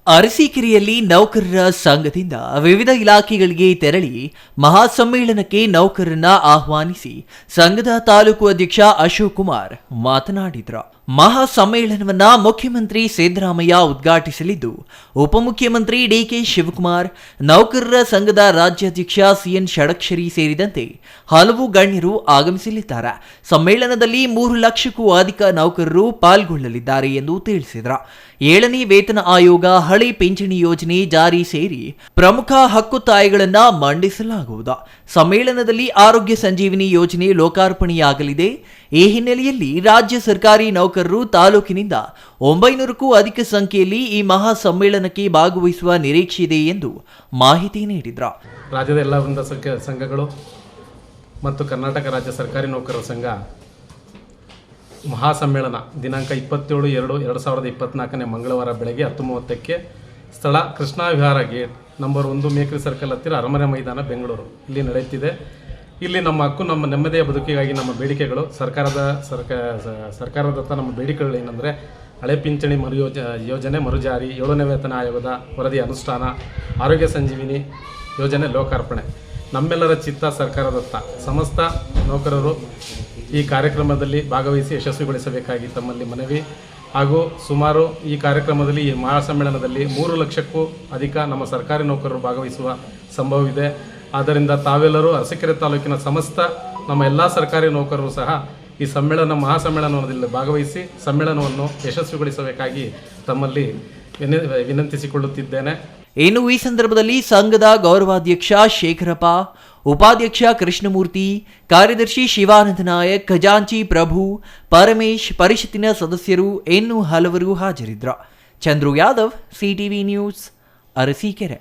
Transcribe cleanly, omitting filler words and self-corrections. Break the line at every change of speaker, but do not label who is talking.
ಅರಸೀಕೆರೆಯಲ್ಲಿ ನೌಕರರ ಸಂಘದಿಂದ ವಿವಿಧ ಇಲಾಖೆಗಳಿಗೆ ತೆರಳಿ ಮಹಾಸಮ್ಮೇಳನಕ್ಕೆ ನೌಕರರನ್ನ ಆಹ್ವಾನಿಸಿ ಸಂಘದ ತಾಲೂಕು ಅಧ್ಯಕ್ಷ ಅಶೋಕ್ ಕುಮಾರ್ ಮಾತನಾಡಿದರು. ಮಹಾಸಮ್ಮೇಳನವನ್ನ ಮುಖ್ಯಮಂತ್ರಿ ಸಿದ್ದರಾಮಯ್ಯ ಉದ್ಘಾಟಿಸಲಿದ್ದು, ಉಪಮುಖ್ಯಮಂತ್ರಿ ಡಿಕೆ ಶಿವಕುಮಾರ್, ನೌಕರರ ಸಂಘದ ರಾಜ್ಯಾಧ್ಯಕ್ಷ ಸಿಎನ್ ಷಡಕ್ಷರಿ ಸೇರಿದಂತೆ ಹಲವು ಗಣ್ಯರು ಆಗಮಿಸಲಿದ್ದಾರೆ. ಸಮ್ಮೇಳನದಲ್ಲಿ 3 ಲಕ್ಷಕ್ಕೂ ಅಧಿಕ ನೌಕರರು ಪಾಲ್ಗೊಳ್ಳಲಿದ್ದಾರೆ ಎಂದು ತಿಳಿಸಿದರು. 7ನೇ ವೇತನ ಆಯೋಗ, ಹಳೆ ಪಿಂಚಣಿ ಯೋಜನೆ ಜಾರಿ ಸೇರಿ ಪ್ರಮುಖ ಹಕ್ಕುತ್ತಾಯಗಳನ್ನು ಮಂಡಿಸಲಾಗುವುದು. ಸಮ್ಮೇಳನದಲ್ಲಿ ಆರೋಗ್ಯ ಸಂಜೀವಿನಿ ಯೋಜನೆ ಲೋಕಾರ್ಪಣೆಯಾಗಲಿದೆ. ಈ ಹಿನ್ನೆಲೆಯಲ್ಲಿ ರಾಜ್ಯ ಸರ್ಕಾರಿ ನೌಕರರು ತಾಲೂಕಿನಿಂದ 900ಕ್ಕೂ ಅಧಿಕ ಸಂಖ್ಯೆಯಲ್ಲಿ ಈ ಮಹಾ ಸಮ್ಮೇಳನಕ್ಕೆ ಭಾಗವಹಿಸುವ ನಿರೀಕ್ಷೆ ಇದೆ ಎಂದು ಮಾಹಿತಿ ನೀಡಿದರು.
ರಾಜ್ಯದ ಎಲ್ಲ ವೃಂದ ಸಂಘಗಳು ಮತ್ತು ಕರ್ನಾಟಕ ರಾಜ್ಯ ಸರ್ಕಾರಿ ನೌಕರರ ಸಂಘ ಮಹಾಸಮ್ಮೇಳನ ದಿನಾಂಕ 27/2/2024 ಮಂಗಳವಾರ ಬೆಳಗ್ಗೆ 10:30ಕ್ಕೆ ಸ್ಥಳ ಕೃಷ್ಣಾ ವಿಹಾರ ಗೇಟ್ ನಂಬರ್ 1 ಮೇಕ್ರಿ ಸರ್ಕಲ್ ಹತ್ತಿರ ಅರಮನೆ ಮೈದಾನ, ಬೆಂಗಳೂರು ಇಲ್ಲಿ ನಡೆಯುತ್ತಿದೆ. ಇಲ್ಲಿ ನಮ್ಮ ಹಕ್ಕು, ನಮ್ಮ ನೆಮ್ಮದಿಯ ಬದುಕಿಗಾಗಿ ನಮ್ಮ ಬೇಡಿಕೆಗಳು ಸರ್ಕಾರದತ್ತ ನಮ್ಮ ಬೇಡಿಕೆಗಳು ಏನಂದರೆ ಹಳೆ ಪಿಂಚಣಿ ಯೋಜನೆ ಮರುಜಾರಿ, 7ನೇ ವೇತನ ಆಯೋಗದ ವರದಿ ಅನುಷ್ಠಾನ, ಆರೋಗ್ಯ ಸಂಜೀವಿನಿ ಯೋಜನೆ ಲೋಕಾರ್ಪಣೆ. ನಮ್ಮೆಲ್ಲರ ಚಿತ್ತ ಸರ್ಕಾರದತ್ತ. ಸಮಸ್ತ ನೌಕರರು ಈ ಕಾರ್ಯಕ್ರಮದಲ್ಲಿ ಭಾಗವಹಿಸಿ ಯಶಸ್ವಿಗೊಳಿಸಬೇಕಾಗಿ ತಮ್ಮಲ್ಲಿ ಮನವಿ. ಹಾಗೂ ಸುಮಾರು ಈ ಕಾರ್ಯಕ್ರಮದಲ್ಲಿ, ಈ ಮಹಾಸಮ್ಮೇಳನದಲ್ಲಿ 3 ಲಕ್ಷಕ್ಕೂ ಅಧಿಕ ನಮ್ಮ ಸರ್ಕಾರಿ ನೌಕರರು ಭಾಗವಹಿಸುವ ಸಂಭವವಿದೆ. ಆದ್ದರಿಂದ ತಾವೆಲ್ಲರೂ ಅರಸೀಕೆರೆ ತಾಲೂಕಿನ ಸಮಸ್ತ ನಮ್ಮ ಎಲ್ಲ ಸರ್ಕಾರಿ ನೌಕರರು ಸಹ ಈ ಮಹಾಸಮ್ಮೇಳನದಲ್ಲಿ ಭಾಗವಹಿಸಿ ಸಮ್ಮೇಳನವನ್ನು ಯಶಸ್ವಿಗೊಳಿಸಬೇಕಾಗಿ ತಮ್ಮಲ್ಲಿ ವಿನಂತಿಸಿಕೊಳ್ಳುತ್ತಿದ್ದೇನೆ.
ಇನ್ನು ಈ ಸಂದರ್ಭದಲ್ಲಿ ಸಂಘದ ಗೌರವಾಧ್ಯಕ್ಷ ಶೇಖರಪ್ಪ, ಉಪಾಧ್ಯಕ್ಷ ಕೃಷ್ಣಮೂರ್ತಿ, ಕಾರ್ಯದರ್ಶಿ ಶಿವಾನಂದ ನಾಯಕ್, ಖಜಾಂಚಿ ಪ್ರಭು, ಪರಮೇಶ್, ಪರಿಷತ್ತಿನ ಸದಸ್ಯರು ಇನ್ನೂ ಹಲವರು ಹಾಜರಿದ್ದರು. Chandru Yadav, CTV news, Arsikere.